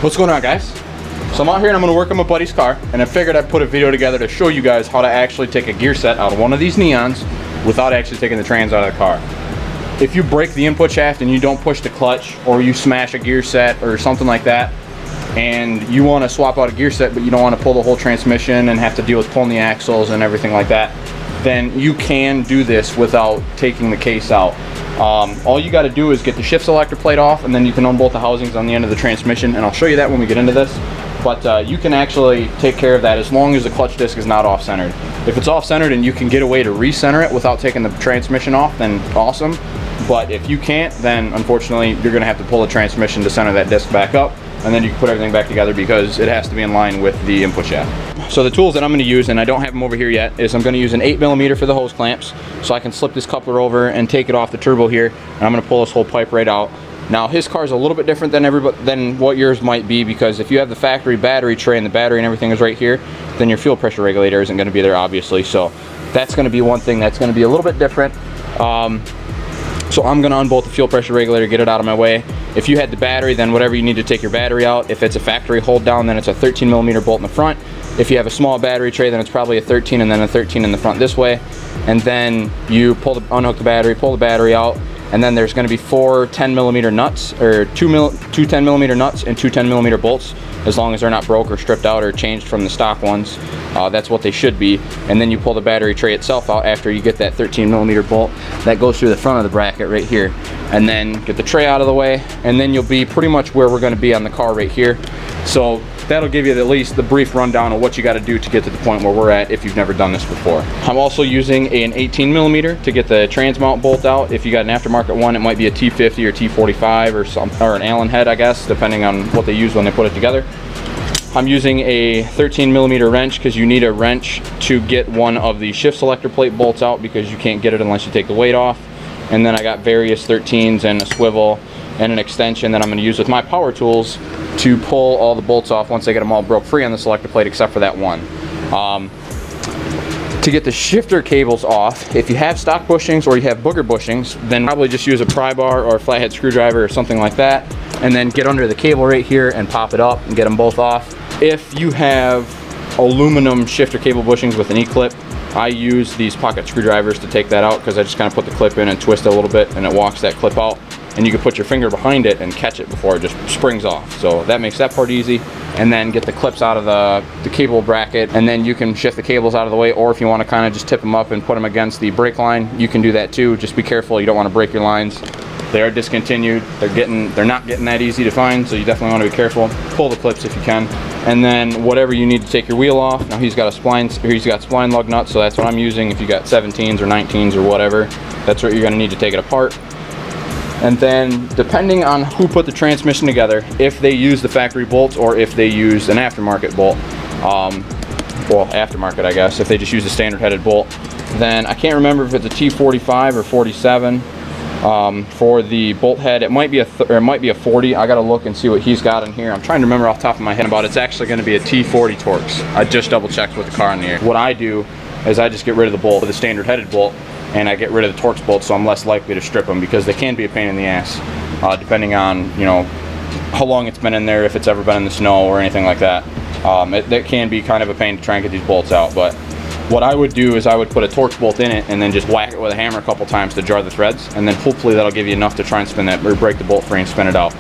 What's going on, guys? So I'm out here and I'm going to work on my buddy's car, and I figured I'd put a video together to show you guys how to actually take a gear set out of one of these Neons without actually taking the trans out of the car. If you break the input shaft and you don't push the clutch, or you smash a gear set or something like that, and you want to swap out a gear set but you don't want to pull the whole transmission and have to deal with pulling the axles and everything like that, then you can do this without taking the case out. All you got to do is get the shift selector plate off, and then you can unbolt the housings on the end of the transmission, and I'll show you that when we get into this. But you can actually take care of that as long as the clutch disc is not off-centered. If it's off-centered and you can get a way to recenter it without taking the transmission off, then awesome. But if you can't, then unfortunately you're going to have to pull the transmission to center that disc back up, and then you can put everything back together because it has to be in line with the input shaft. So the tools that I'm going to use, and I don't have them over here yet, is I'm going to use an 8mm for the hose clamps, so I can slip this coupler over and take it off the turbo here, and I'm going to pull this whole pipe right out. Now his car is a little bit different than what yours might be, because if you have the factory battery tray and the battery and everything is right here, then your fuel pressure regulator isn't going to be there, obviously. So that's going to be one thing that's going to be a little bit different. So I'm going to unbolt the fuel pressure regulator, get it out of my way. If you had the battery, then whatever you need to take your battery out. If it's a factory hold down, then it's a 13mm bolt in the front. If you have a small battery tray, then it's probably a 13 and then a 13 in the front this way. And then you unhook the battery, pull the battery out, and then there's going to be 4 10mm nuts, or two 10mm nuts and 2 10mm bolts, as long as they're not broke or stripped out or changed from the stock ones. That's what they should be. And then you pull the battery tray itself out after you get that 13mm bolt that goes through the front of the bracket right here, and then get the tray out of the way, and then you'll be pretty much where we're going to be on the car right here. So that'll give you at least the brief rundown of what you got to do to get to the point where we're at if you've never done this before. I'm also using an 18mm to get the trans mount bolt out. If you got an aftermarket one, it might be a T50 or T45 or an Allen head, I guess, depending on what they use when they put it together. I'm using a 13mm wrench because you need a wrench to get one of the shift selector plate bolts out, because you can't get it unless you take the weight off. And then I got various 13s and a swivel and an extension that I'm going to use with my power tools to pull all the bolts off once I get them all broke free on the selector plate, except for that one. To get the shifter cables off, if you have stock bushings or you have booger bushings, then probably just use a prybar or a flathead screwdriver or something like that, and then get under the cable right here and pop it up and get them both off. If you have aluminum shifter cable bushings with an E-clip, I use these pocket screwdrivers to take that out, because I just kind of put the clip in and twist it a little bit and it walks that clip out, and you can put your finger behind it and catch it before it just springs off. So that makes that part easy. And then get the clips out of the cable bracket, and then you can shift the cables out of the way, or if you want to kind of just tip them up and put them against the brake line, you can do that too. Just be careful, you don't want to break your lines. They are discontinued. They're not getting that easy to find, so you definitely want to be careful. Pull the clips if you can. And then whatever you need to take your wheel off. Now he's got spline lug nuts, so that's what I'm using. If you got 17s or 19s or whatever, that's what you're going to need to take it apart. And then depending on who put the transmission together, if they use the factory bolts or if they use an aftermarket bolt, well, aftermarket I guess, if they just use a standard headed bolt, then I can't remember if it's a T45 or 47 for the bolt head. It might be a 40. I gotta look and see what he's got in here. I'm trying to remember off the top of my head about it. It's actually going to be a T40 Torx. I just double checked with the car in the air. What I do is I just get rid of the bolt with a standard headed bolt, and I get rid of the Torx bolts, so I'm less likely to strip them, because they can be a pain in the ass, depending on, you know, how long it's been in there, if it's ever been in the snow or anything like that. That can be kind of a pain to try and get these bolts out. But what I would do is I would put a Torx bolt in it and then just whack it with a hammer a couple times to jar the threads, and then hopefully that'll give you enough to try and spin that, or break the bolt free and spin it out.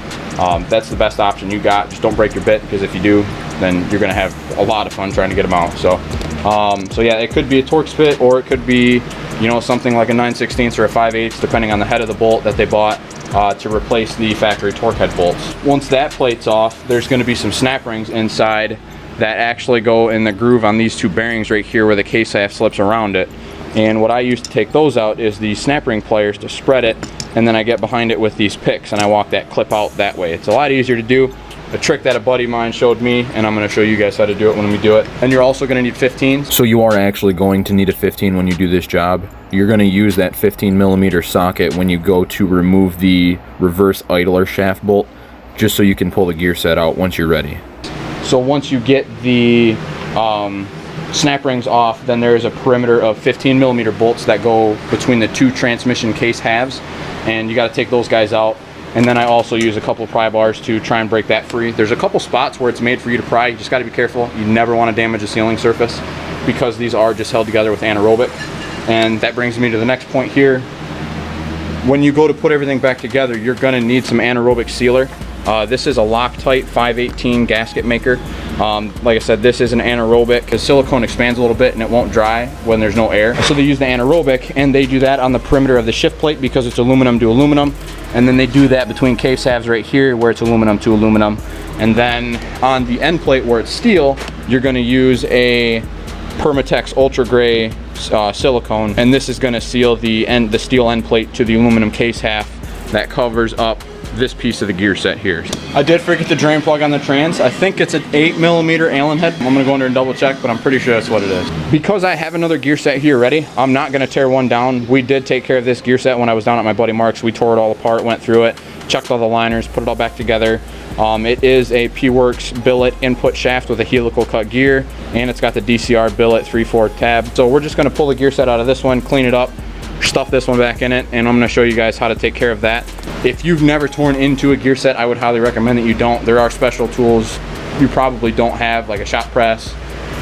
That's the best option you got. Just don't break your bit, because if you do, then you're going to have a lot of fun trying to get them out. So yeah, it could be a Torx bit, or it could be, you know, something like a 9/16 or a 5/8, depending on the head of the bolt that they bought, to replace the factory torque head bolts. Once that plate's off, there's going to be some snap rings inside that actually go in the groove on these two bearings right here where the case half slips around it. And what I use to take those out is the snap ring pliers to spread it, and then I get behind it with these picks and I walk that clip out that way. It's a lot easier to do. A trick that a buddy of mine showed me, and I'm going to show you guys how to do it when we do it. And you're also going to need 15s. So you are actually going to need a 15 when you do this job. You're going to use that 15mm socket when you go to remove the reverse idler shaft bolt, just so you can pull the gear set out once you're ready. So once you get the snap rings off, then there is a perimeter of 15mm bolts that go between the two transmission case halves, and you got to take those guys out. And then I also use a couple pry bars to try and break that free. There's a couple spots where it's made for you to pry. You just got to be careful. You never want to damage the sealing surface because these are just held together with anaerobic. And that brings me to the next point here. When you go to put everything back together, you're going to need some anaerobic sealer. This is a Loctite 518 gasket maker. Like I said, this is an anaerobic because silicone expands a little bit and it won't dry when there's no air. So they use the anaerobic, and they do that on the perimeter of the shift plate because it's aluminum to aluminum. And then they do that between case halves right here where it's aluminum to aluminum. And then on the end plate where it's steel, you're going to use a Permatex Ultra Gray silicone, and this is going to seal the steel end plate to the aluminum case half that covers up this piece of the gear set here. I did forget the drain plug on the trans. I think it's an 8mm Allen head. I'm gonna go under and double check, but I'm pretty sure that's what it is. Because I have another gear set here ready, I'm not gonna tear one down. We did take care of this gear set when I was down at my buddy Mark's. We tore it all apart, went through it, checked all the liners, put it all back together. It is a P-Works billet input shaft with a helical cut gear, and it's got the DCR billet 3/4 tab. So we're just gonna pull the gear set out of this one, clean it up, stuff this one back in it, and I'm going to show you guys how to take care of that. If you've never torn into a gear set, I would highly recommend that you don't. There are special tools you probably don't have, like a shop press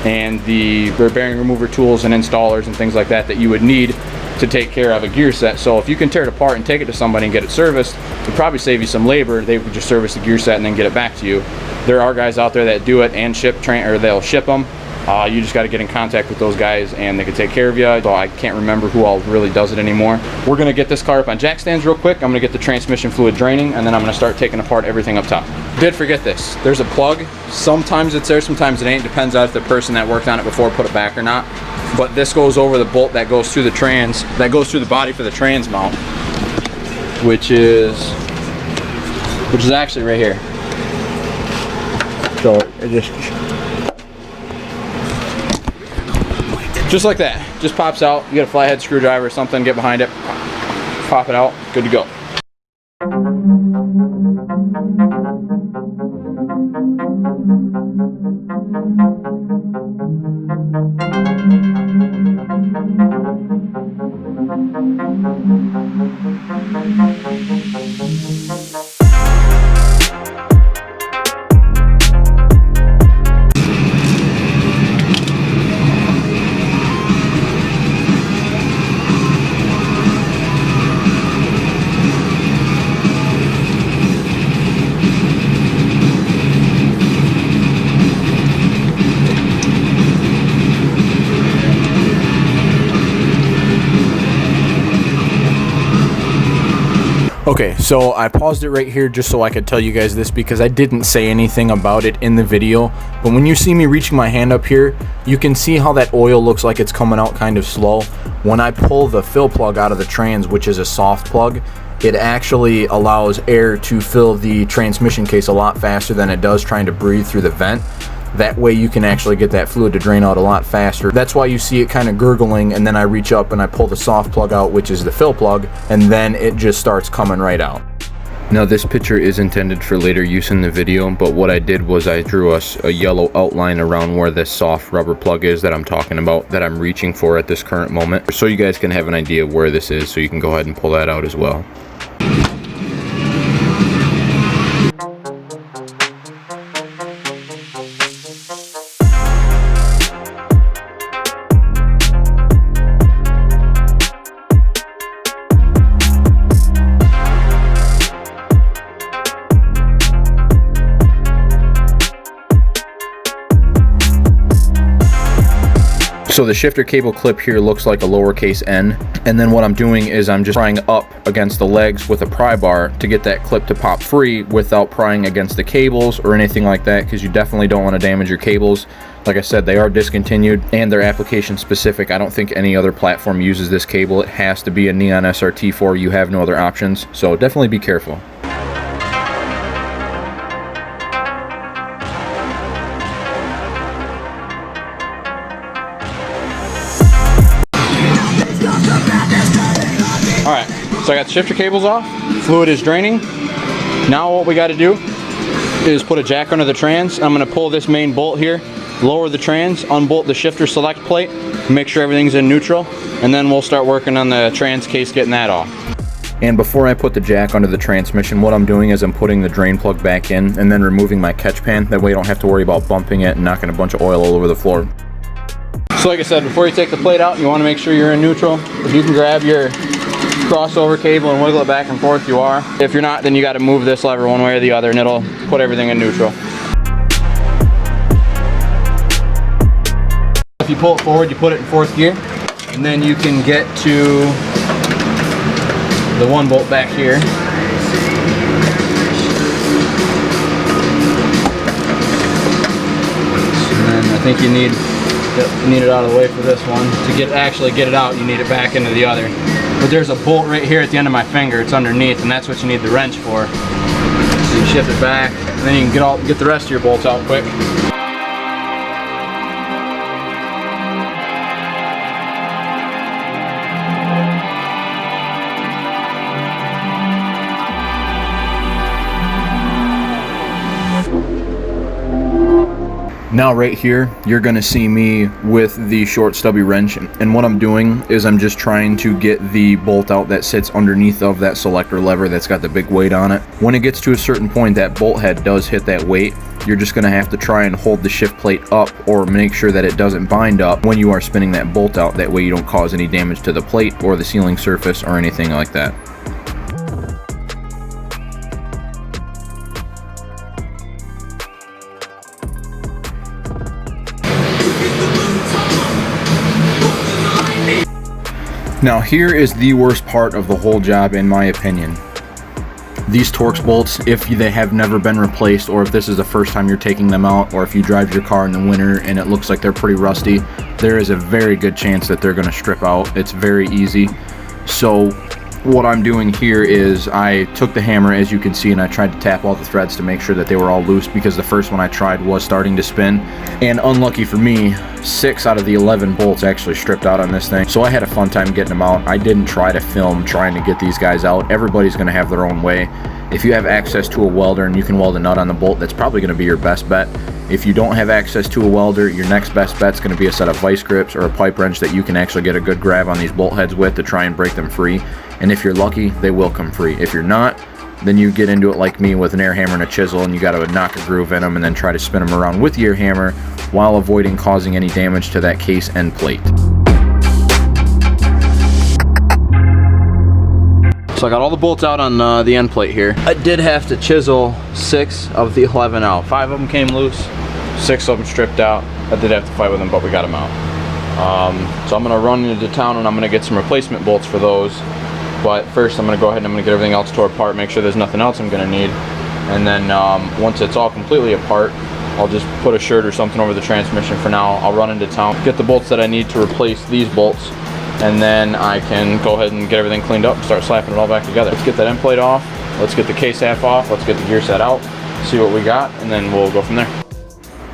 and the bearing remover tools and installers and things like that that you would need to take care of a gear set. So if you can tear it apart and take it to somebody and get it serviced, it would probably save you some labor. They would just service the gear set and then get it back to you. There are guys out there that do it and they'll ship them. You just got to get in contact with those guys and they can take care of you. So I can't remember who all really does it anymore. We're going to get this car up on jack stands real quick. I'm going to get the transmission fluid draining, and then I'm going to start taking apart everything up top. Did forget this. There's a plug. Sometimes it's there, sometimes it ain't. Depends on if the person that worked on it before put it back or not. But this goes over the bolt that goes through the trans, that goes through the body for the trans mount, which is actually right here. So it just like that, just pops out. You get a flathead screwdriver or something, get behind it, pop it out, good to go. Okay, so I paused it right here just so I could tell you guys this because I didn't say anything about it in the video. But when you see me reaching my hand up here, you can see how that oil looks like it's coming out kind of slow. When I pull the fill plug out of the trans, which is a soft plug, it actually allows air to fill the transmission case a lot faster than it does trying to breathe through the vent. That way you can actually get that fluid to drain out a lot faster. That's why you see it kind of gurgling, and then I reach up and I pull the soft plug out, which is the fill plug, and then it just starts coming right out. Now this picture is intended for later use in the video, but what I did was I drew us a yellow outline around where this soft rubber plug is that I'm talking about, that I'm reaching for at this current moment, so you guys can have an idea of where this is, so you can go ahead and pull that out as well. So the shifter cable clip here looks like a lowercase n, and then what I'm doing is I'm just prying up against the legs with a pry bar to get that clip to pop free without prying against the cables or anything like that, because you definitely don't want to damage your cables. Like I said, they are discontinued and they're application specific. I don't think any other platform uses this cable. It has to be a Neon SRT4. You have no other options, so definitely be careful. Alright, so I got the shifter cables off, fluid is draining. Now what we got to do is put a jack under the trans. I'm going to pull this main bolt here, lower the trans, unbolt the shifter select plate, make sure everything's in neutral, and then we'll start working on the trans case, getting that off. And before I put the jack under the transmission, what I'm doing is I'm putting the drain plug back in and then removing my catch pan. That way you don't have to worry about bumping it and knocking a bunch of oil all over the floor. So like I said, before you take the plate out, you want to make sure you're in neutral. If you can grab your crossover cable and wiggle it back and forth, you are. If you're not, then you got to move this lever one way or the other and it'll put everything in neutral. If you pull it forward, you put it in 4th gear, and then you can get to the 1 bolt back here. And then I think you need it out of the way for this one. To actually get it out, you need it back into the other. But there's a bolt right here at the end of my finger. It's underneath, and that's what you need the wrench for. So you shift it back, and then you can get the rest of your bolts out quick. Now right here, you're gonna see me with the short stubby wrench, and what I'm doing is I'm just trying to get the bolt out that sits underneath of that selector lever that's got the big weight on it. When it gets to a certain point, that bolt head does hit that weight. You're just gonna have to try and hold the shift plate up or make sure that it doesn't bind up when you are spinning that bolt out. That way you don't cause any damage to the plate or the sealing surface or anything like that. Now here is the worst part of the whole job in my opinion. These Torx bolts, if they have never been replaced, or if this is the first time you're taking them out, or if you drive your car in the winter and it looks like they're pretty rusty, there is a very good chance that they're going to strip out. It's very easy. So what I'm doing here is I took the hammer, as you can see, and I tried to tap all the threads to make sure that they were all loose, because the first one I tried was starting to spin. And unlucky for me, 6 out of the 11 bolts actually stripped out on this thing. So I had a fun time getting them out. I didn't try to film trying to get these guys out. Everybody's going to have their own way. If you have access to a welder and you can weld a nut on the bolt, that's probably going to be your best bet. If you don't have access to a welder, your next best bet is going to be a set of vice grips or a pipe wrench that you can actually get a good grab on these bolt heads with to try and break them free. And if you're lucky, they will come free. If you're not, then you get into it like me with an air hammer and a chisel, and you got to knock a groove in them and then try to spin them around with your hammer while avoiding causing any damage to that case and plate. So I got all the bolts out on the end plate here. I did have to chisel 6 of the 11 out. 5 of them came loose, 6 of them stripped out. I did have to fight with them, but we got them out. So I'm gonna run into town and I'm gonna get some replacement bolts for those. But first I'm gonna go ahead and I'm gonna get everything else tore apart, make sure there's nothing else I'm gonna need. And then once it's all completely apart, I'll just put a shirt or something over the transmission for now. I'll run into town, get the bolts that I need to replace these bolts, and then I can go ahead and get everything cleaned up and start slapping it all back together. Let's get that end plate off, let's get the case half off, let's get the gear set out, see what we got, and then we'll go from there.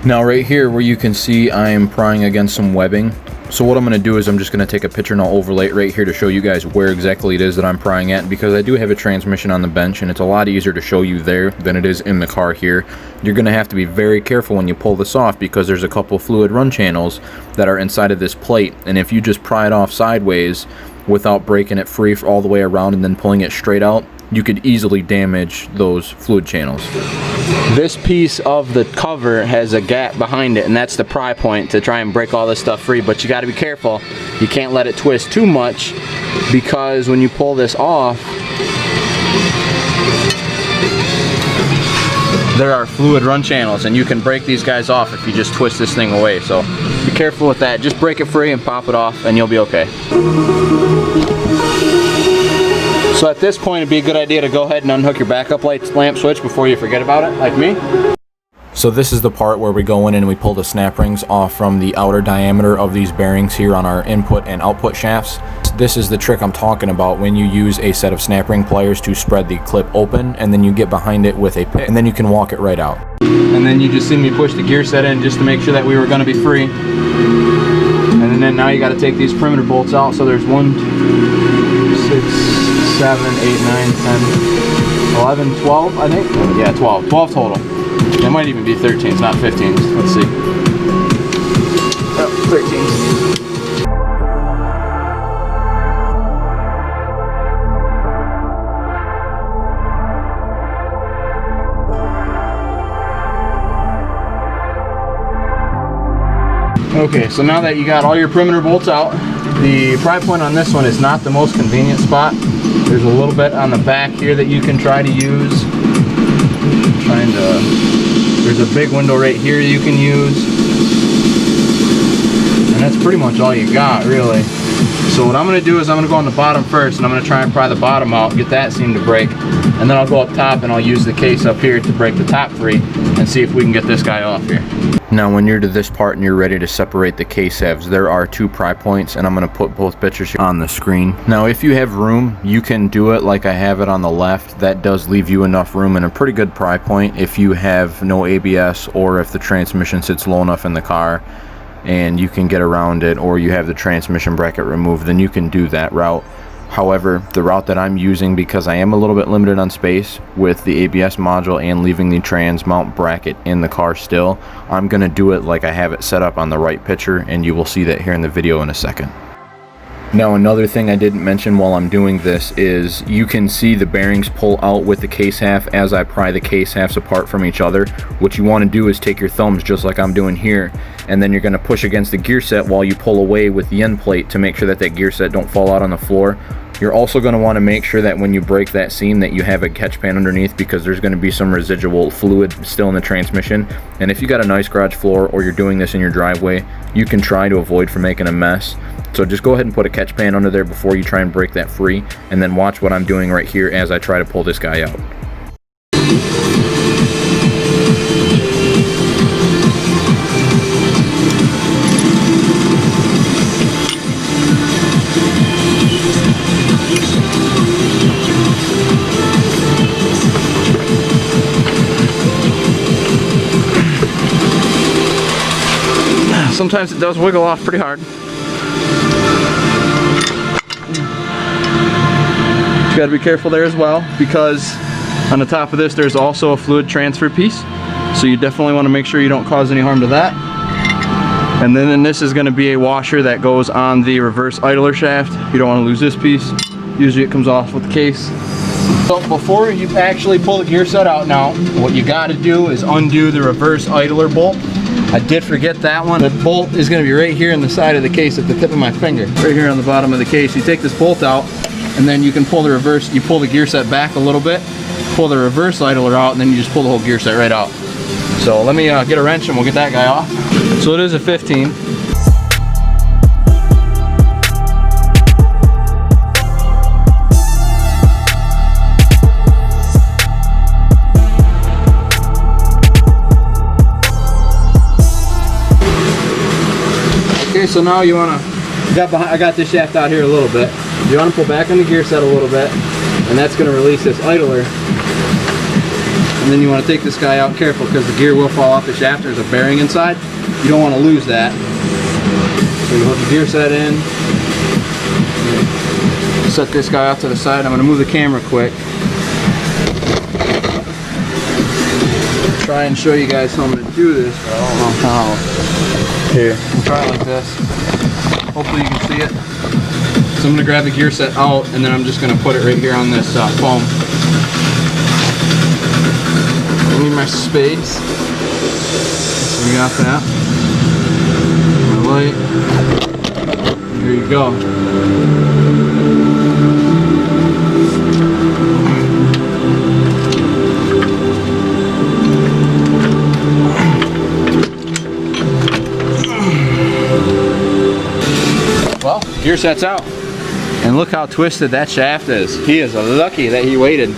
Now right here where you can see I am prying against some webbing. So what I'm going to do is I'm just going to take a picture and I'll overlay it right here to show you guys where exactly it is that I'm prying at, because I do have a transmission on the bench and it's a lot easier to show you there than it is in the car here. You're going to have to be very careful when you pull this off, because there's a couple fluid run channels that are inside of this plate, and if you just pry it off sideways without breaking it free all the way around and then pulling it straight out, you could easily damage those fluid channels. This piece of the cover has a gap behind it, and that's the pry point to try and break all this stuff free, but you got to be careful. You can't let it twist too much, because when you pull this off, there are fluid run channels and you can break these guys off if you just twist this thing away. So be careful with that. Just break it free and pop it off and you'll be okay. So at this point, it'd be a good idea to go ahead and unhook your backup lamp switch before you forget about it, like me. So this is the part where we go in and we pull the snap rings off from the outer diameter of these bearings here on our input and output shafts. This is the trick I'm talking about when you use a set of snap ring pliers to spread the clip open, and then you get behind it with a pick, and then you can walk it right out. And then you just see me push the gear set in just to make sure that we were going to be free. And then now you got to take these perimeter bolts out. So there's 1, 6, 7, 8, 9, 10, 11, 12, I think. Yeah, 12 total. It might even be 13s, not 15s. Let's see. Oh, 13s. Okay, so now that you got all your perimeter bolts out, the pry point on this one is not the most convenient spot. There's a little bit on the back here that you can try to use. There's a big window right here you can use. And that's pretty much all you got, really. So what I'm going to do is I'm going to go on the bottom first, and I'm going to try and pry the bottom out, get that seam to break, and then I'll go up top and I'll use the case up here to break the top three and see if we can get this guy off here. Now when you're to this part and you're ready to separate the case halves, there are 2 pry points, and I'm going to put both pictures on the screen. Now if you have room, you can do it like I have it on the left. That does leave you enough room and a pretty good pry point if you have no ABS, or if the transmission sits low enough in the car and you can get around it, or you have the transmission bracket removed, then you can do that route. However, the route that I'm using, because I am a little bit limited on space with the ABS module and leaving the trans mount bracket in the car still, I'm going to do it like I have it set up on the right picture, and you will see that here in the video in a second. Now another thing I didn't mention while I'm doing this is you can see the bearings pull out with the case half as I pry the case halves apart from each other. What you want to do is take your thumbs, just like I'm doing here, and then you're going to push against the gear set while you pull away with the end plate to make sure that that gear set don't fall out on the floor. You're also going to want to make sure that when you break that seam that you have a catch pan underneath, because there's going to be some residual fluid still in the transmission. And if you got a nice garage floor, or you're doing this in your driveway, you can try to avoid from making a mess. So just go ahead and put a catch pan under there before you try and break that free, and then watch what I'm doing right here as I try to pull this guy out. Sometimes it does wiggle off pretty hard. You got to be careful there as well, because on the top of this there's also a fluid transfer piece, so you definitely want to make sure you don't cause any harm to that. And then this is going to be a washer that goes on the reverse idler shaft. You don't want to lose this piece. Usually it comes off with the case. So before you actually pull the gear set out now, what you got to do is undo the reverse idler bolt. I did forget that one. The bolt is going to be right here in the side of the case at the tip of my finger. Right here on the bottom of the case. You take this bolt out, and then you can pull the reverse, you pull the gear set back a little bit, pull the reverse idler out, and then you just pull the whole gear set right out. So let me get a wrench and we'll get that guy off. So it is a 15. Okay, so now you want to, I got this shaft out here a little bit. You want to pull back on the gear set a little bit, and that's going to release this idler. And then you want to take this guy out careful, because the gear will fall off the shaft. There's a bearing inside. You don't want to lose that. So you hold the gear set in. Set this guy out to the side. I'm going to move the camera quick. Try and show you guys how I'm going to do this, but I don't know how. Here, we'll try it like this. Hopefully you can see it. So I'm going to grab the gear set out, and then I'm just going to put it right here on this foam. I need my space. So we got that. My light. Here you go. Well, gear set's out. And look how twisted that shaft is. He is lucky that he waited,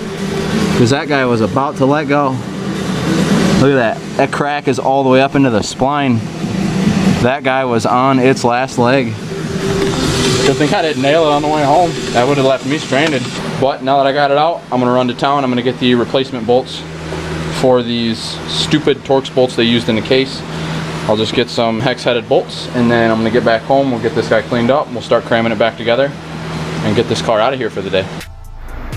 because that guy was about to let go. Look at that. That crack is all the way up into the spline. That guy was on its last leg. Good thing I didn't nail it on the way home. That would have left me stranded. But now that I got it out, I'm going to run to town. I'm going to get the replacement bolts for these stupid Torx bolts they used in the case. I'll just get some hex-headed bolts, and then I'm going to get back home. We'll get this guy cleaned up, and we'll start cramming it back together and get this car out of here for the day.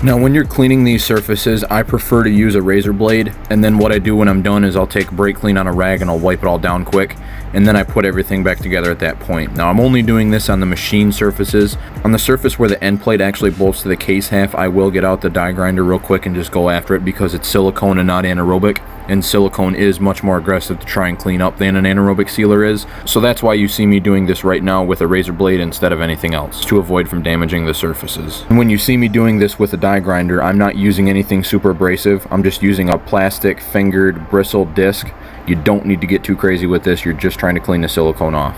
Now when you're cleaning these surfaces, I prefer to use a razor blade, and then what I do when I'm done is I'll take brake clean on a rag and I'll wipe it all down quick, and then I put everything back together at that point. Now I'm only doing this on the machine surfaces. On the surface where the end plate actually bolts to the case half, I will get out the die grinder real quick and just go after it, because it's silicone and not anaerobic. and silicone is much more aggressive to try and clean up than an anaerobic sealer is. So that's why you see me doing this right now with a razor blade instead of anything else, to avoid from damaging the surfaces. And when you see me doing this with a die grinder, I'm not using anything super abrasive. I'm just using a plastic fingered bristle disc. You don't need to get too crazy with this. You're just trying to clean the silicone off.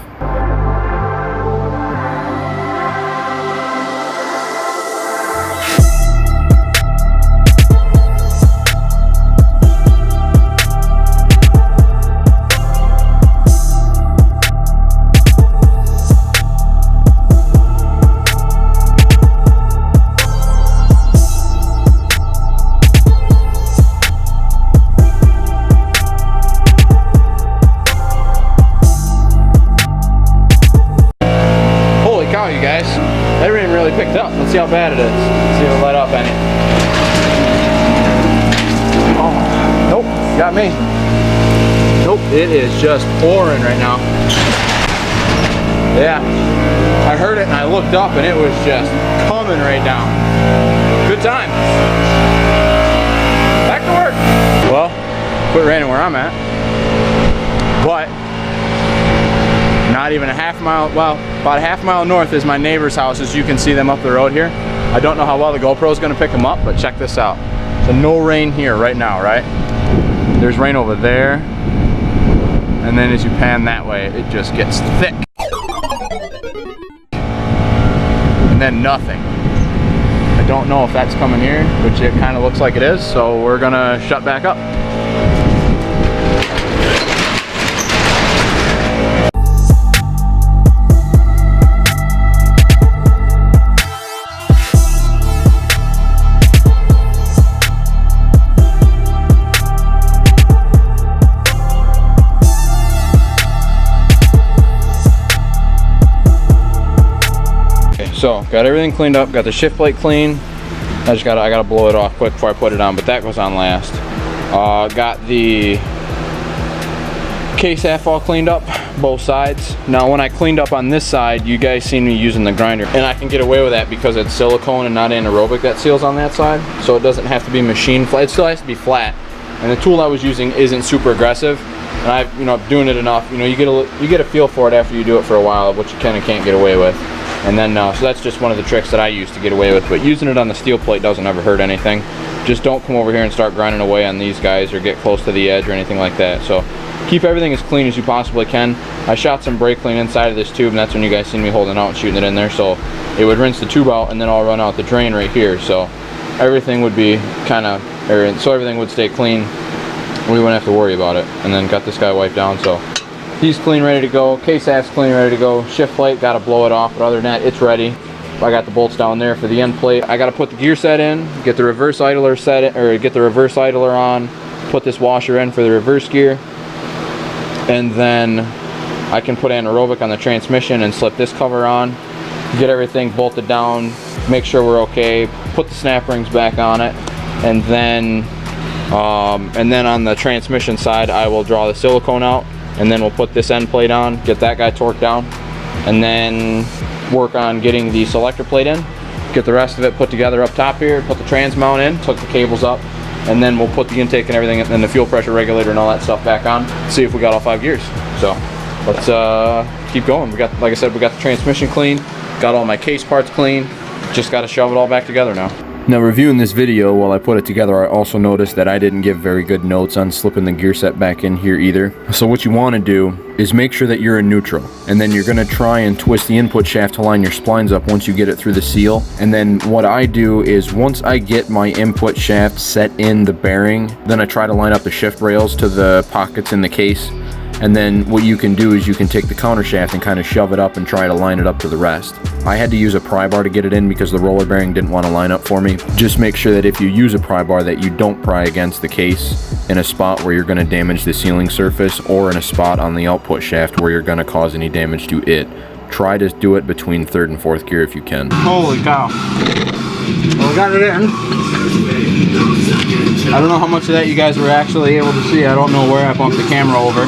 You guys, everything really picked up. Let's see how bad it is. Let's see if it'll let up any. Oh, nope, got me. Nope, it is just pouring right now. Yeah, I heard it and I looked up and it was just coming right down. Good time. Back to work. Well, quit raining where I'm at, but not even a half mile, well, about a half mile north is my neighbor's house, as you can see them up the road here. I don't know how well the GoPro is going to pick them up, but check this out. So no rain here right now, right? There's rain over there, and then as you pan that way, it just gets thick. And then nothing. I don't know if that's coming here, which it kind of looks like it is, so we're going to shut back up. So got everything cleaned up, got the shift plate clean. I gotta blow it off quick before I put it on, but that goes on last. Got the case half all cleaned up, both sides. Now when I cleaned up on this side, you guys seen me using the grinder, and I can get away with that because it's silicone and not anaerobic that seals on that side, so it doesn't have to be machine flat. It still has to be flat, and the tool I was using isn't super aggressive. And I've, doing it enough, you get a feel for it after you do it for a while, what you can and can't get away with. And then, so that's just one of the tricks that I use to get away with, but using it on the steel plate doesn't ever hurt anything. Just don't come over here and start grinding away on these guys or get close to the edge or anything like that. So keep everything as clean as you possibly can. I shot some brake clean inside of this tube, and that's when you guys seen me holding out and shooting it in there. So it would rinse the tube out, and then I'll run out the drain right here. So everything would be so everything would stay clean. We wouldn't have to worry about it. And then got this guy wiped down, so he's clean, ready to go. Case half's clean, ready to go. Shift plate, got to blow it off, but other than that, it's ready. I got the bolts down there for the end plate. I got to put the gear set in, get the reverse idler on, put this washer in for the reverse gear, and then I can put anaerobic on the transmission and slip this cover on, get everything bolted down, make sure we're okay, put the snap rings back on it, and then on the transmission side, I will draw the silicone out, and then we'll put this end plate on, get that guy torqued down, and then work on getting the selector plate in, get the rest of it put together up top here, put the trans mount in, hook the cables up, and then we'll put the intake and everything and the fuel pressure regulator and all that stuff back on, see if we got all 5 gears. So let's keep going. We got, like I said, we got the transmission clean, got all my case parts clean, just got to shove it all back together now. Now, reviewing this video while I put it together, I also noticed that I didn't give very good notes on slipping the gear set back in here either. So what you want to do is make sure that you're in neutral, and then you're going to try and twist the input shaft to line your splines up once you get it through the seal. And then what I do is once I get my input shaft set in the bearing, then I try to line up the shift rails to the pockets in the case. And then what you can do is you can take the counter shaft and kind of shove it up and try to line it up to the rest. I had to use a prybar to get it in because the roller bearing didn't want to line up for me. Just make sure that if you use a prybar that you don't pry against the case in a spot where you're going to damage the sealing surface, or in a spot on the output shaft where you're going to cause any damage to it. Try to do it between 3rd and 4th gear if you can. Holy cow. Well, we got it in. I don't know how much of that you guys were actually able to see. I don't know where I bumped the camera over.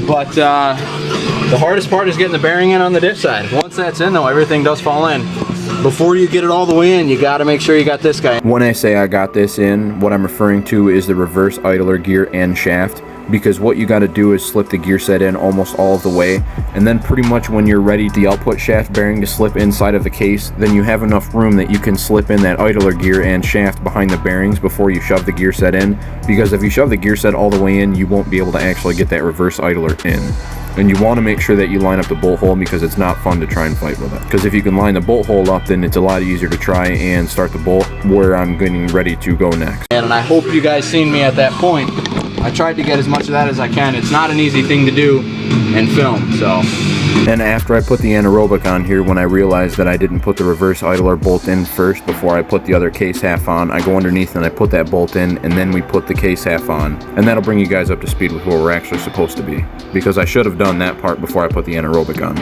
But the hardest part is getting the bearing in on the diff side. Once that's in though, everything does fall in. before you get it all the way in, you got to make sure you got this guy. When I say I got this in, what I'm referring to is the reverse idler gear and shaft, because what you got to do is slip the gear set in almost all of the way, and then pretty much when you're ready the output shaft bearing to slip inside of the case, then you have enough room that you can slip in that idler gear and shaft behind the bearings before you shove the gear set in, because if you shove the gear set all the way in, you won't be able to actually get that reverse idler in. And you want to make sure that you line up the bolt hole, because it's not fun to try and fight with it. Because if you can line the bolt hole up, then it's a lot easier to try and start the bolt where I'm getting ready to go next. And I hope you guys seen me at that point. I tried to get as much of that as I can. It's not an easy thing to do and film, so. And after I put the anaerobic on here, when I realized that I didn't put the reverse idler bolt in first before I put the other case half on, I go underneath and I put that bolt in, and then we put the case half on. And that'll bring you guys up to speed with where we're actually supposed to be, because I should have done that part before I put the anaerobic on.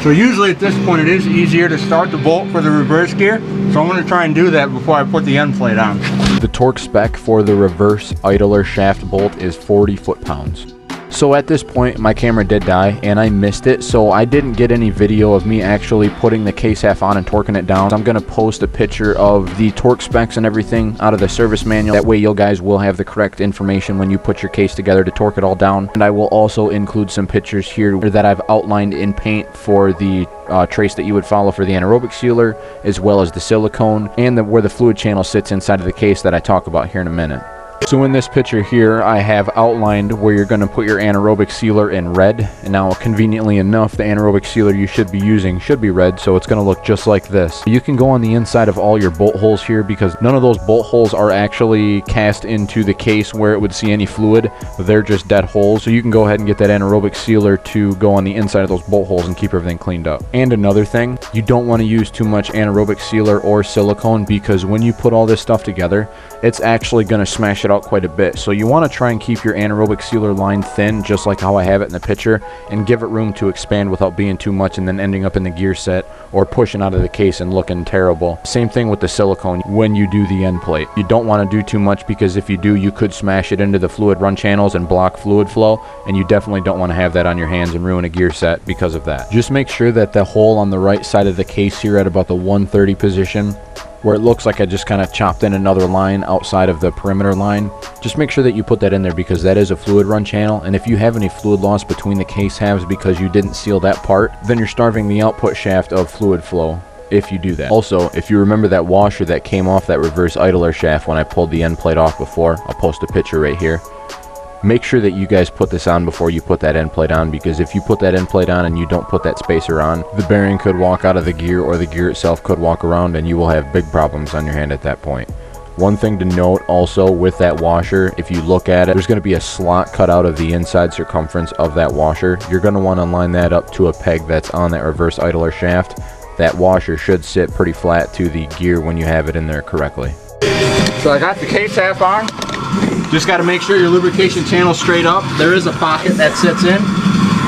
So usually at this point it is easier to start the bolt for the reverse gear, so I'm going to try and do that before I put the end plate on. The torque spec for the reverse idler shaft bolt is 40 foot-pounds. So at this point my camera did die and I missed it, so I didn't get any video of me actually putting the case half on and torquing it down. I'm going to post a picture of the torque specs and everything out of the service manual. That way you guys will have the correct information when you put your case together to torque it all down. And I will also include some pictures here that I've outlined in paint for the trace that you would follow for the anaerobic sealer, as well as the silicone and where the fluid channel sits inside of the case that I talk about here in a minute. So in this picture here, I have outlined where you're going to put your anaerobic sealer in red. And now, conveniently enough, the anaerobic sealer you should be using should be red, so it's going to look just like this. You can go on the inside of all your bolt holes here, because none of those bolt holes are actually cast into the case where it would see any fluid. They're just dead holes. So you can go ahead and get that anaerobic sealer to go on the inside of those bolt holes and keep everything cleaned up. And another thing, you don't want to use too much anaerobic sealer or silicone, because when you put all this stuff together, it's actually going to smash it out quite a bit. So you want to try and keep your anaerobic sealer line thin, just like how I have it in the picture, and give it room to expand without being too much and then ending up in the gear set or pushing out of the case and looking terrible. Same thing with the silicone when you do the end plate. You don't want to do too much, because if you do, you could smash it into the fluid run channels and block fluid flow, and you definitely don't want to have that on your hands and ruin a gear set because of that. Just make sure that the hole on the right side of the case here at about the 130 position, where it looks like I just kind of chopped in another line outside of the perimeter line, just make sure that you put that in there, because that is a fluid run channel, and if you have any fluid loss between the case halves because you didn't seal that part, then you're starving the output shaft of fluid flow if you do that. Also, if you remember that washer that came off that reverse idler shaft when I pulled the end plate off before, I'll post a picture right here. Make sure that you guys put this on before you put that end plate on, because if you put that end plate on and you don't put that spacer on, the bearing could walk out of the gear, or the gear itself could walk around, and you will have big problems on your hand at that point. One thing to note also with that washer, if you look at it, there's going to be a slot cut out of the inside circumference of that washer. You're going to want to line that up to a peg that's on that reverse idler shaft. That washer should sit pretty flat to the gear when you have it in there correctly. So I got the case half on. Just got to make sure your lubrication channel's straight up. There is a pocket that sits in.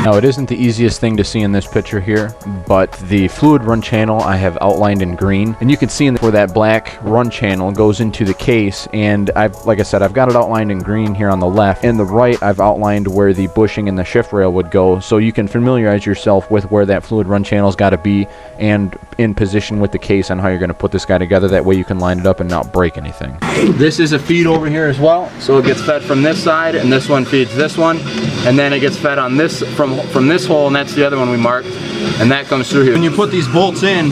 Now, it isn't the easiest thing to see in this picture here, but the fluid run channel I have outlined in green, and you can see where that black run channel goes into the case, and like I said, I've got it outlined in green here on the left. And the right, I've outlined where the bushing and the shift rail would go, so you can familiarize yourself with where that fluid run channel's got to be and in position with the case on how you're going to put this guy together. That way you can line it up and not break anything. This is a feed over here as well, so it gets fed from this side, and this one feeds this one, and then it gets fed on this from this hole, and that's the other one we marked, and that comes through here. When you put these bolts in,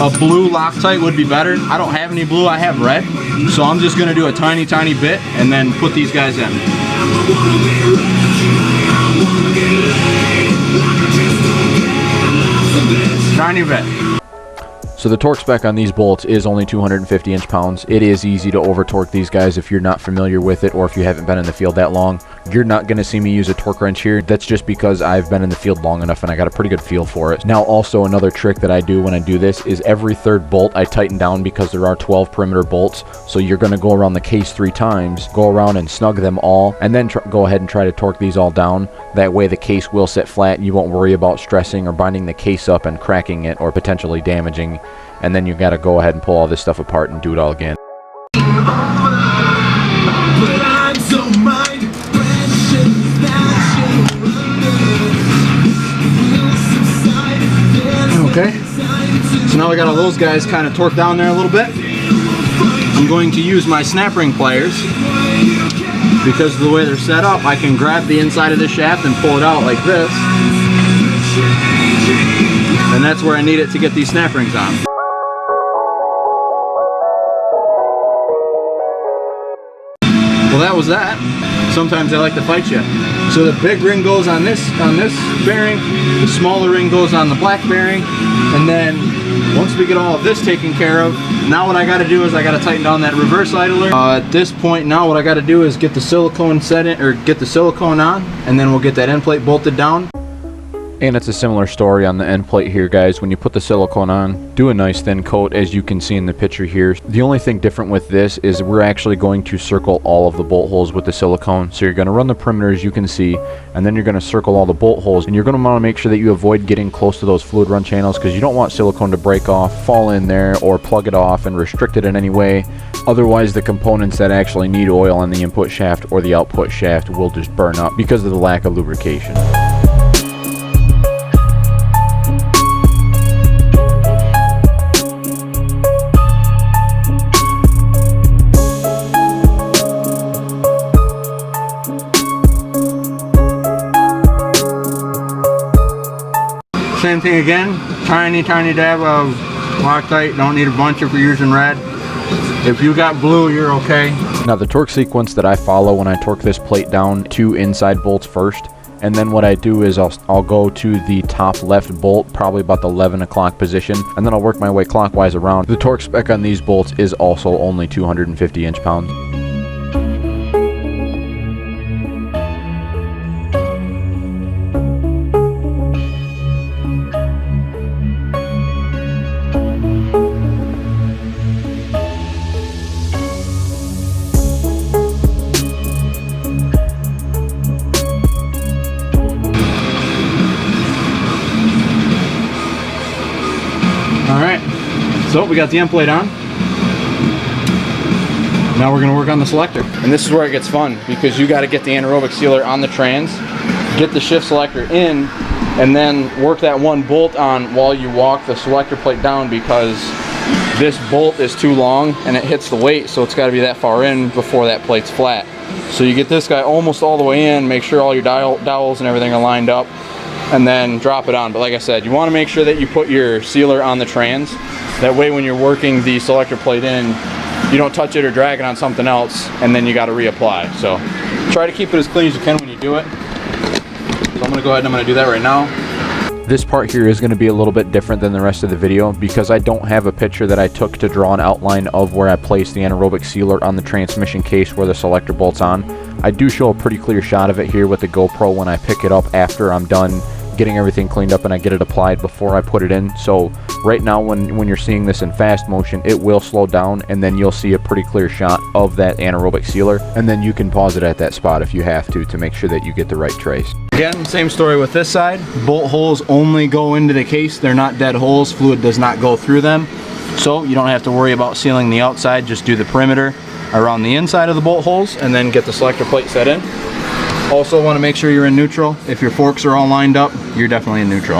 a blue Loctite would be better. I don't have any blue, I have red, so I'm just going to do a tiny bit and then put these guys in. Tiny bit. So the torque spec on these bolts is only 250 inch-pounds. It is easy to over torque these guys if you're not familiar with it, or if you haven't been in the field that long. You're not going to see me use a torque wrench here. That's just because I've been in the field long enough and I got a pretty good feel for it. Now, also another trick that I do when I do this is every third bolt I tighten down, because there are 12 perimeter bolts. So you're going to go around the case 3 times, go around and snug them all, and then go ahead and try to torque these all down. That way the case will sit flat and you won't worry about stressing or binding the case up and cracking it or potentially damaging. And then you got to go ahead and pull all this stuff apart and do it all again. Okay, So now we got all those guys kind of torqued down there a little bit. I'm going to use my snap ring pliers. Because of the way they're set up, I can grab the inside of the shaft and pull it out like this. And that's where I need it to get these snap rings on. Well, that was that. Sometimes they like to fight you. So the big ring goes on this bearing, the smaller ring goes on the black bearing, and then once we get all of this taken care of, now what I got to do is I got to tighten down that reverse idler. At this point now what I got to do is get the silicone set in, or get the silicone on, and then we'll get that end plate bolted down. And it's a similar story on the end plate here, guys. When you put the silicone on, do a nice thin coat, as you can see in the picture here. The only thing different with this is we're actually going to circle all of the bolt holes with the silicone. So you're going to run the perimeter, as you can see, and then you're going to circle all the bolt holes, and you're going to want to make sure that you avoid getting close to those fluid run channels, because you don't want silicone to break off, fall in there, or plug it off and restrict it in any way. Otherwise, the components that actually need oil on the input shaft or the output shaft will just burn up because of the lack of lubrication. Same thing again, tiny dab of Loctite, don't need a bunch if you're using red. If you got blue, you're okay. Now the torque sequence that I follow when I torque this plate down, 2 inside bolts first, and then what I do is I'll go to the top left bolt, probably about the 11 o'clock position, and then I'll work my way clockwise around. The torque spec on these bolts is also only 250 inch-pounds. Alright, so we got the end plate on. Now we're going to work on the selector. And this is where it gets fun, because you got to get the anaerobic sealer on the trans, get the shift selector in, and then work that one bolt on while you walk the selector plate down, because this bolt is too long and it hits the weight, so it's got to be that far in before that plate's flat. So you get this guy almost all the way in, make sure all your dowels and everything are lined up, and then drop it on. But like I said, you want to make sure that you put your sealer on the trans. That way when you're working the selector plate in, you don't touch it or drag it on something else, and then you got to reapply. So try to keep it as clean as you can when you do it. So I'm going to go ahead and I'm going to do that right now. This part here is going to be a little bit different than the rest of the video, because I don't have a picture that I took to draw an outline of where I placed the anaerobic sealer on the transmission case where the selector bolt's on. I do show a pretty clear shot of it here with the GoPro when I pick it up after I'm done getting everything cleaned up and I get it applied before I put it in. So right now when you're seeing this in fast motion, it will slow down, and then you'll see a pretty clear shot of that anaerobic sealer, and then you can pause it at that spot if you have to make sure that you get the right trace. Again, same story with this side. Bolt holes only go into the case. They're not dead holes. Fluid does not go through them. So you don't have to worry about sealing the outside. Just do the perimeter around the inside of the bolt holes and then get the selector plate set in. Also want to make sure you're in neutral. If your forks are all lined up, you're definitely in neutral.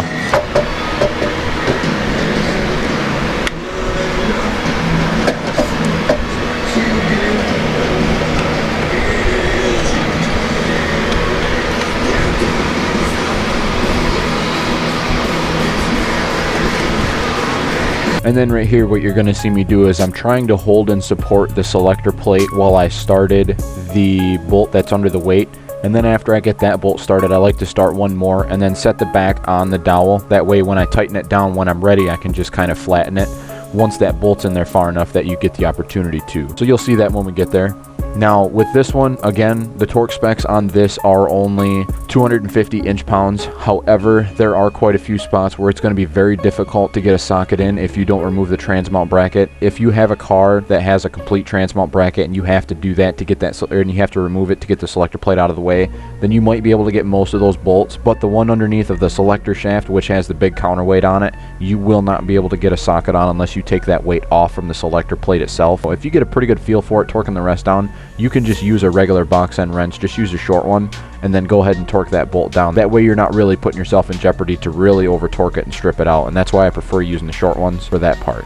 And then right here, what you're going to see me do is I'm trying to hold and support the selector plate while I started the bolt that's under the weight. And then after I get that bolt started, I like to start one more and then set the back on the dowel. That way when I tighten it down when I'm ready, I can just kind of flatten it once that bolt's in there far enough that you get the opportunity to. So you'll see that when we get there. Now with this one, again, the torque specs on this are only 250 inch-pounds. However, there are quite a few spots where it's going to be very difficult to get a socket in if you don't remove the transmount bracket. If you have a car that has a complete transmount bracket and you have to do that to get that, and you have to remove it to get the selector plate out of the way, then you might be able to get most of those bolts. But the one underneath of the selector shaft, which has the big counterweight on it, you will not be able to get a socket on unless you take that weight off from the selector plate itself. So if you get a pretty good feel for it, torquing the rest down, you can just use a regular box end wrench, just use a short one, and then go ahead and torque that bolt down. That way you're not really putting yourself in jeopardy to really over torque it and strip it out, and that's why I prefer using the short ones for that part.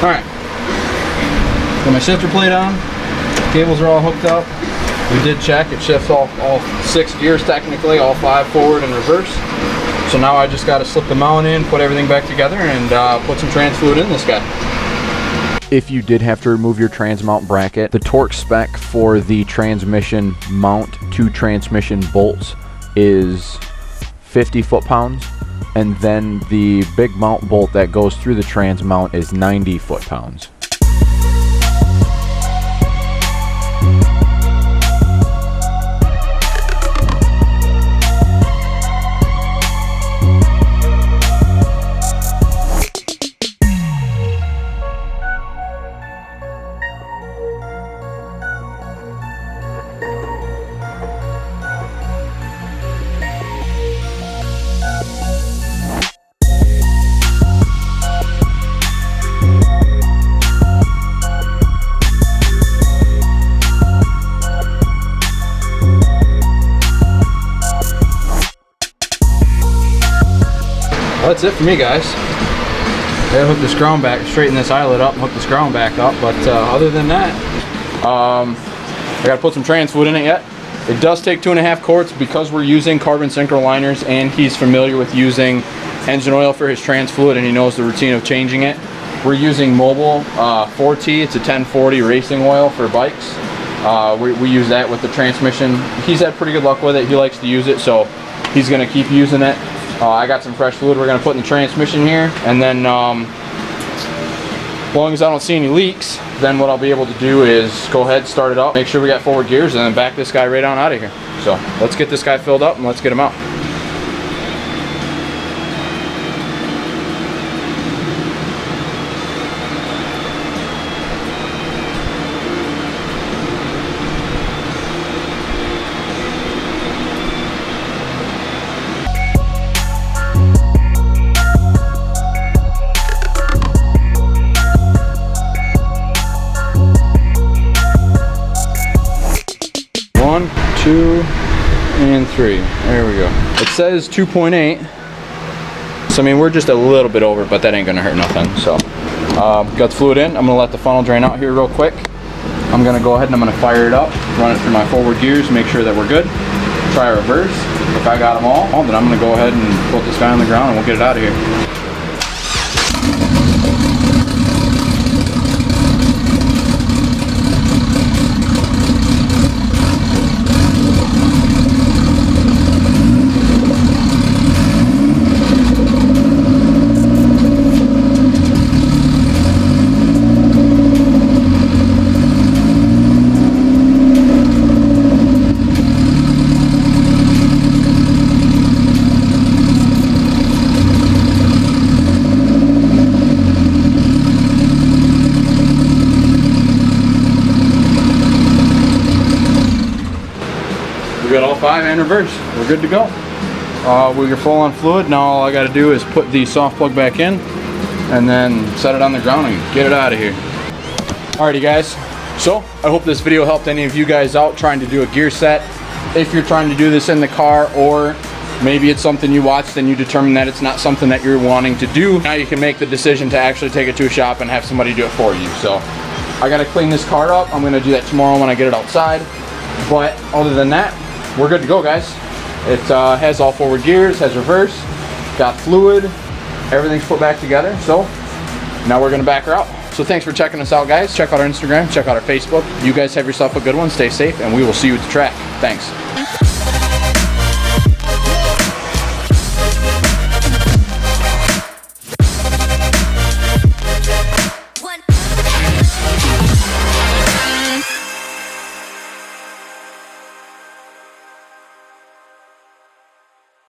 Alright, got my shifter plate on, cables are all hooked up. We did check, it shifts all 6 gears technically, all 5 forward and reverse. So now I just got to slip the mount in, put everything back together, and put some trans fluid in this guy. If you did have to remove your trans mount bracket, the torque spec for the transmission mount to transmission bolts is 50 foot-pounds, and then the big mount bolt that goes through the trans mount is 90 foot-pounds. Well, that's it for me, guys. I gotta hook this ground back, straighten this eyelet up, and hook this ground back up. But other than that, I gotta put some trans fluid in it yet. It does take 2.5 quarts because we're using carbon synchro liners, and he's familiar with using engine oil for his trans fluid, and he knows the routine of changing it. We're using Mobil 4T. It's a 1040 racing oil for bikes. We use that with the transmission. He's had pretty good luck with it. He likes to use it, so he's gonna keep using it. I got some fresh fluid we're going to put in the transmission here, and then as long as I don't see any leaks, then what I'll be able to do is go ahead, start it up, make sure we got forward gears, and then back this guy right on out of here. So let's get this guy filled up and let's get him out. One, 2, and 3. There we go. It says 2.8. So I mean, we're just a little bit over, but that ain't gonna hurt nothing. So got the fluid in. I'm gonna let the funnel drain out here real quick. I'm gonna go ahead and I'm gonna fire it up, run it through my forward gears, make sure that we're good. Try reverse. If I got them all, then I'm gonna go ahead and put this guy on the ground and we'll get it out of here. We got all 5 and reverse. We're good to go. We're full on fluid. Now all I got to do is put the soft plug back in and then set it on the ground and get it out of here. Alrighty guys, so I hope this video helped any of you guys out trying to do a gear set. If you're trying to do this in the car, or maybe it's something you watched and you determine that it's not something that you're wanting to do, now you can make the decision to actually take it to a shop and have somebody do it for you. So I got to clean this car up. I'm going to do that tomorrow when I get it outside. But other than that, we're good to go, guys. It has all forward gears, has reverse, got fluid, everything's put back together. So now we're gonna back her out. So thanks for checking us out, guys. Check out our Instagram, check out our Facebook. You guys have yourself a good one, stay safe, and we will see you at the track. Thanks.